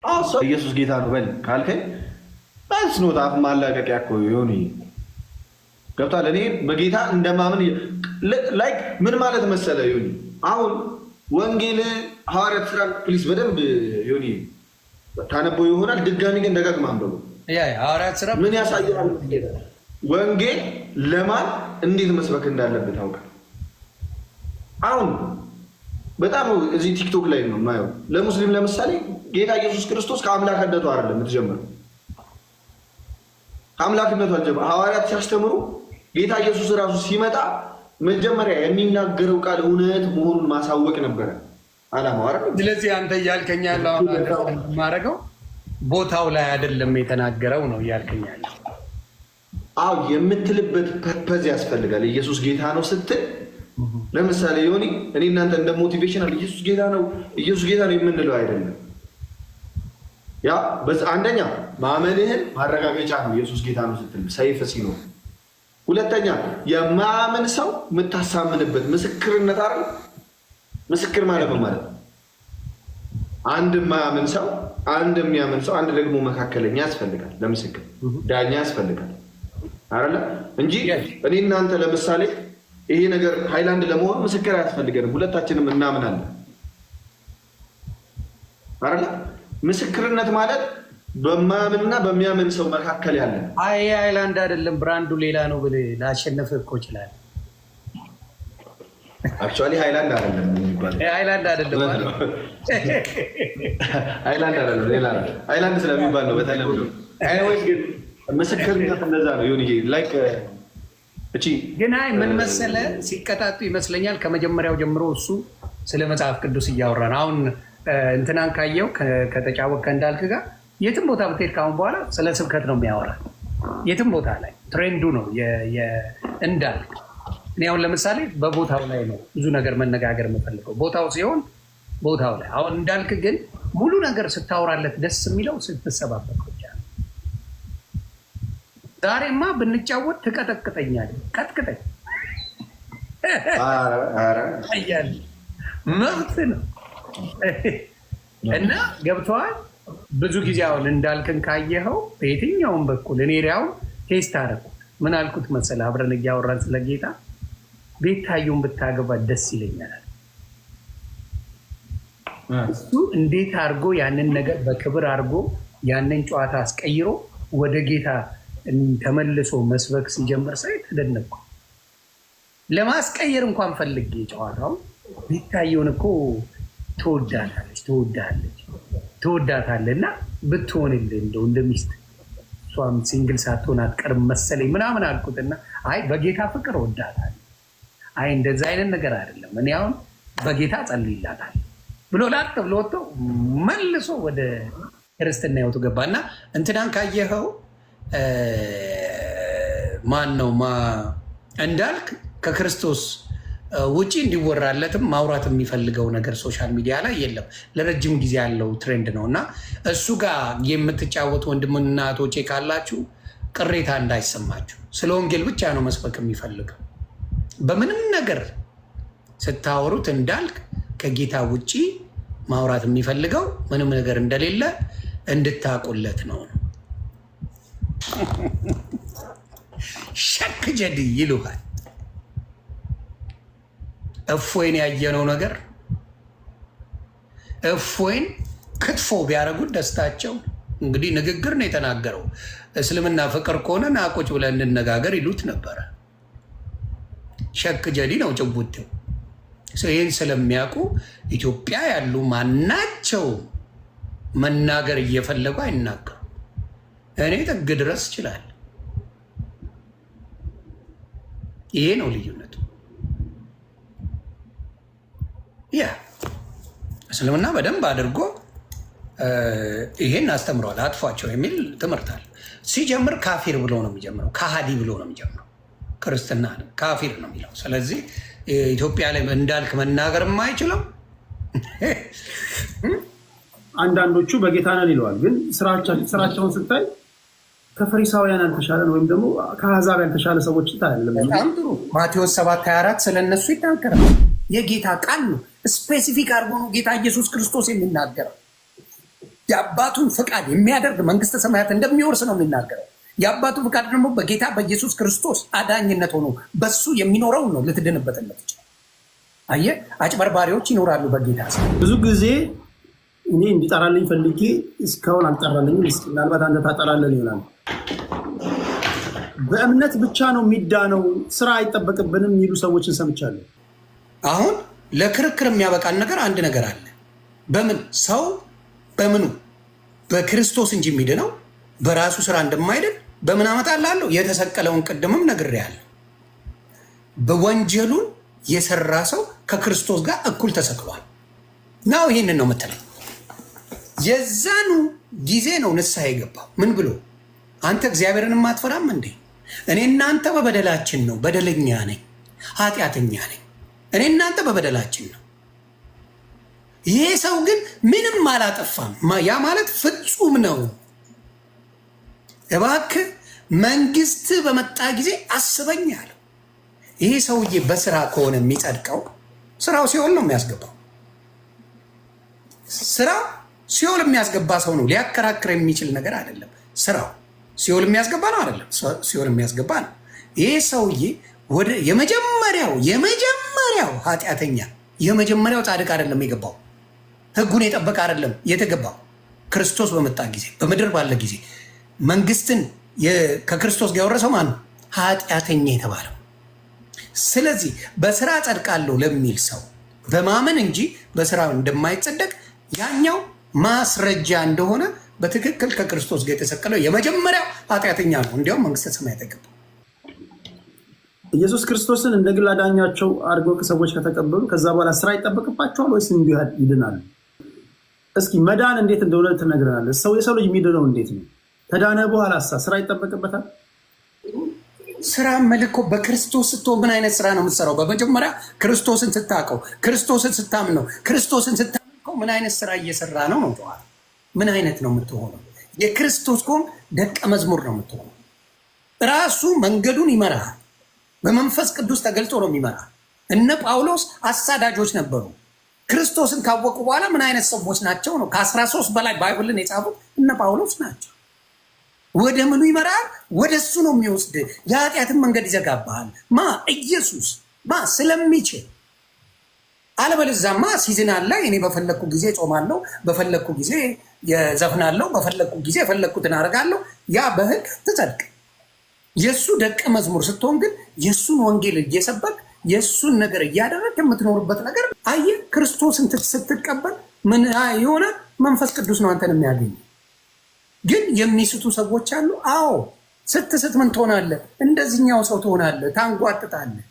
ሰው ኢየሱስ ጌታ ነው በል ካልከኝ ባንስ ነው ታፍ ማላቀቂያ እኮ ይሁን ገብቷል። እኔ በጌታ እንደማምን ላይክ ምን ማለት መሰለ ይሁን አሁን ወንጌል ሐዋርያት ሥራ ፕሊዝ በደንብ ይሁን ታነበው ይሆናል። ድጋሚ ግን ደጋግማ አንብቡ። ሐዋርያት ሥራ ምን ያሳያል? ወንጌል ለማን እንዴት መስበክ እንዳለበት ታውቃለህ። አሁን በጣም እዚህ ቲክቶክ ላይ ነው የማየው። ለሙስሊም ለምሳሌ ጌታ ኢየሱስ ክርስቶስ ከአምላክነቱ አይደለም የምትጀምረው። ከአምላክነቱ አልጀመረም። ሐዋርያት ሲያስተምሩ ጌታ ኢየሱስ ራሱ ሲመጣ መጀመሪያ የሚናገረው ቃል እውነት መሆኑን ማሳወቅ ነበረ ዓላማው አይደል? ስለዚህ አንተ እያልከኝ ያለው ማረገው ቦታው ላይ አይደለም የተናገረው ነው እያልከኝ ያለው። አዎ የምትልበት ፐርፐዝ ያስፈልጋል። ኢየሱስ ጌታ ነው ስትል ለምሳሌ ዮኒ እኔ እናንተ እንደ ሞቲቬሽናል ኢየሱስ ጌታ ነው የምንለው አይደለም። ያ አንደኛ ማመንህን ማረጋገጫ ነው ኢየሱስ ጌታ ነው ስትል ሰይፍ ሲኖር፣ ሁለተኛ የማያምን ሰው የምታሳምንበት ምስክርነት አይደል? ምስክር ማለት ነው ማለት አንድ የማያምን ሰው አንድ የሚያምን ሰው አንድ ደግሞ መካከለኛ ያስፈልጋል። ለምስክር ዳኛ ያስፈልጋል አይደለ? እንጂ እኔ እናንተ ለምሳሌ ይሄ ነገር ሃይላንድ ለመሆን ምስክር አያስፈልገንም። ሁለታችንም እናምናለን አይደለ? ምስክርነት ማለት በማያምንና በሚያምን ሰው መካከል ያለ። አይ ሃይላንድ አይደለም ብራንዱ ሌላ ነው ብለህ ላሸነፈ እኮ ይችላል። አክቹዋሊ ሃይላንድ አይደለም የሚባለው። ሃይላንድ አይደለም ሃይላንድ አይደለም ሌላ ነው። ሃይላንድ ስለሚባል ነው በተለምዶ። አይወይ ግን ምስክርነት እንደዛ ነው ይሁን ላይክ እቺ ግን አይ ምን መሰለ ሲቀጣጡ ይመስለኛል ከመጀመሪያው ጀምሮ እሱ ስለ መጽሐፍ ቅዱስ እያወራ ነው። አሁን እንትናን ካየው ከተጫወከ እንዳልክ ጋር የትም ቦታ ብትሄድ ካሁን በኋላ ስለ ስብከት ነው የሚያወራ። የትም ቦታ ላይ ትሬንዱ ነው እንዳልክ። እኔ አሁን ለምሳሌ በቦታው ላይ ነው ብዙ ነገር መነጋገር የምፈልገው ቦታው ሲሆን ቦታው ላይ። አሁን እንዳልክ ግን ሙሉ ነገር ስታወራለት ደስ የሚለው ስትሰባበት ብቻ ነው። ዛሬማ ብንጫወት ትቀጠቅጠኛለህ። ቀጥቅጠኝ እያለ መብት ነው እና ገብተዋል። ብዙ ጊዜ አሁን እንዳልክን ካየኸው በየትኛውም በኩል እኔ ሪያው ቴስት አደረኩት። ምን አልኩት መሰለህ? አብረን እያወራን ስለ ጌታ ቤታየውን ብታገባ ደስ ይለኛል። እሱ እንዴት አድርጎ ያንን ነገር በክብር አድርጎ ያንን ጨዋታ አስቀይሮ ወደ ጌታ ተመልሶ መስበክ ሲጀምር ሳይ ተደነቅኩ። ለማስቀየር እንኳን ፈልጌ ጨዋታው ቤታየውን እኮ ትወዳታለህ እና ብትሆንልህ እንደው እንደሚስት እሷም ሲንግል ሳትሆን አትቀርም መሰለኝ ምናምን አልኩትና አይ በጌታ ፍቅር ወዳታለሁ። አይ እንደዛ አይነት ነገር አይደለም እኔ አሁን በጌታ ጸልይላታል ብሎ ላጥ ብሎ ወጥቶ መልሶ ወደ ክርስትና ህይወቱ ገባና እንትናን ካየኸው ማን ነው እንዳልክ ከክርስቶስ ውጪ እንዲወራለትም ማውራት የሚፈልገው ነገር ሶሻል ሚዲያ ላይ የለም። ለረጅም ጊዜ ያለው ትሬንድ ነው እና እሱ ጋር የምትጫወቱ ወንድምና እህቶቼ ካላችሁ ቅሬታ እንዳይሰማችሁ። ስለ ወንጌል ብቻ ነው መስበክ የሚፈልገው። በምንም ነገር ስታወሩት እንዳልክ ከጌታ ውጪ ማውራት የሚፈልገው ምንም ነገር እንደሌለ እንድታቁለት ነው። ሸክ ጀድ ይሉሃል። እፎይን ያየነው ነገር እፎይን ክትፎ ቢያደርጉት ደስታቸው። እንግዲህ ንግግር ነው የተናገረው። እስልምና ፍቅር ከሆነ ናቆች ብለን እንነጋገር ይሉት ነበረ። ሸክ ጀዲ ነው ጭቡቴው። ይህን ስለሚያውቁ ኢትዮጵያ ያሉ ማናቸው መናገር እየፈለጉ አይናገሩ። እኔ ጥግ ድረስ ይችላል። ይሄ ነው ልዩነቱ። ያ እስልምና በደንብ አድርጎ ይሄን አስተምረዋል። አጥፏቸው የሚል ትምህርት አለ። ሲጀምር ካፊር ብሎ ነው የሚጀምረው፣ ከሃዲ ብሎ ነው የሚጀምረው። ክርስትና ካፊር ነው የሚለው። ስለዚህ ኢትዮጵያ ላይ እንዳልክ መናገር የማይችለው አንዳንዶቹ በጌታ ነን ይለዋል፣ ግን ስራቸውን ስታይ ከፈሪሳውያን ያልተሻለ ወይም ደግሞ ከአሕዛብ ያልተሻለ ሰዎች ታያለህ። ማቴዎስ 7:24 ስለነሱ ይናገራል። የጌታ ቃል ነው። ስፔሲፊክ አድርጎ ነው ጌታ ኢየሱስ ክርስቶስ የሚናገረው። የአባቱን ፍቃድ የሚያደርግ መንግስተ ሰማያት እንደሚወርስ ነው የሚናገረው። የአባቱ ፍቃድ ደግሞ በጌታ በኢየሱስ ክርስቶስ አዳኝነት ሆኖ በሱ የሚኖረው ነው ልትድንበትለት ይችላል። አየህ፣ አጭበርባሪዎች ይኖራሉ በጌታ ስም። ብዙ ጊዜ እኔ እንዲጠራልኝ ፈልጌ እስካሁን አልጠራልኝም። ምናልባት አንተ ታጠራለን ይሆናል። በእምነት ብቻ ነው የሚዳነው፣ ስራ አይጠበቅብንም የሚሉ ሰዎችን ሰምቻለሁ። አሁን ለክርክር የሚያበቃን ነገር አንድ ነገር አለ። በምን ሰው በምኑ በክርስቶስ እንጂ የሚድነው በራሱ ስራ እንደማይድን በምን አመጣላለሁ? የተሰቀለውን ቅድምም ነግሬያለሁ። በወንጀሉን የሰራ ሰው ከክርስቶስ ጋር እኩል ተሰቅሏል ነው። ይህንን ነው የምትለኝ። የዛኑ ጊዜ ነው ንስሐ የገባው። ምን ብሎ አንተ እግዚአብሔርን አትፈራም እንዴ? እኔ እናንተ በበደላችን ነው፣ በደለኛ ነኝ፣ ኃጢአተኛ ነኝ። እኔ እናንተ በበደላችን ነው። ይሄ ሰው ግን ምንም አላጠፋም። ያ ማለት ፍጹም ነው። እባክህ መንግስት በመጣ ጊዜ አስበኝ አለው። ይሄ ሰውዬ በስራ ከሆነ የሚጸድቀው ስራው ሲኦል ነው የሚያስገባው። ስራው ሲኦል የሚያስገባ ሰው ነው። ሊያከራክር የሚችል ነገር አይደለም። ስራው ሲኦል የሚያስገባ ነው አይደለም? ሲኦል የሚያስገባ ነው። ይሄ ሰውዬ ወደ የመጀመሪያው ኃጢአተኛ የመጀመሪያው ጻድቅ አይደለም የገባው። ህጉን የጠበቀ አይደለም የተገባው። ክርስቶስ በመጣ ጊዜ በምድር ባለ ጊዜ መንግስትን ከክርስቶስ ጋር የወረሰው ማን? ኃጢአተኛ የተባለው። ስለዚህ በስራ ጸድቃለሁ ለሚል ሰው በማመን እንጂ በስራ እንደማይጸደቅ ያኛው ማስረጃ እንደሆነ በትክክል ከክርስቶስ ጋር የተሰቀለው የመጀመሪያው ኃጢአተኛ ነው። እንዲያውም መንግስተ ሰማያት የገባው ኢየሱስ ክርስቶስን እንደ ግል አዳኛቸው አድርገው ሰዎች ከተቀበሉ ከዛ በኋላ ስራ ይጠበቅባቸዋል ወይስ እንዲሁ ይድናሉ? እስኪ መዳን እንዴት እንደሆነ ትነግረናለህ። የሰው ልጅ የሚድነው እንዴት ነው? ተዳነ በኋላ ስራ ይጠበቅበታል? ስራ መልኮ በክርስቶስ ስትሆን ምን አይነት ስራ ነው የምትሰራው? በመጀመሪያ ክርስቶስን ስታውቀው፣ ክርስቶስን ስታምነው፣ ክርስቶስን ስታምነው ምን አይነት ስራ እየሰራ ነው ነው? ምን አይነት ነው የምትሆነው? የክርስቶስ ከሆንክ ደቀ መዝሙር ነው የምትሆነው። ራሱ መንገዱን ይመራል። በመንፈስ ቅዱስ ተገልጦ ነው የሚመራ። እነ ጳውሎስ አሳዳጆች ነበሩ። ክርስቶስን ካወቁ በኋላ ምን አይነት ሰዎች ናቸው ነው? ከ13 በላይ ባይብልን የጻፉት እነ ጳውሎስ ናቸው። ወደ ምኑ ይመራል? ወደ እሱ ነው የሚወስድ። የኃጢአትን መንገድ ይዘጋብሃል። ኢየሱስ ስለሚችል። አለበለዚያማ ሲዝናል ላይ እኔ በፈለግኩ ጊዜ ጾማለሁ፣ በፈለግኩ ጊዜ ዘፍናለሁ፣ በፈለግኩ ጊዜ የፈለግኩትን አደርጋለሁ። ያ በህግ ትጸድቅ። የእሱ ደቀ መዝሙር ስትሆን ግን የእሱን ወንጌል እየሰበክ የእሱን ነገር እያደረግ የምትኖርበት ነገር አየህ። ክርስቶስን ስትቀበል ምን የሆነ መንፈስ ቅዱስ ነው አንተን የሚያገኝ። ግን የሚስቱ ሰዎች አሉ። አዎ ስትስት ምን ትሆናለህ? እንደዚህኛው ሰው ትሆናለህ፣ ታንጓጥጣለህ።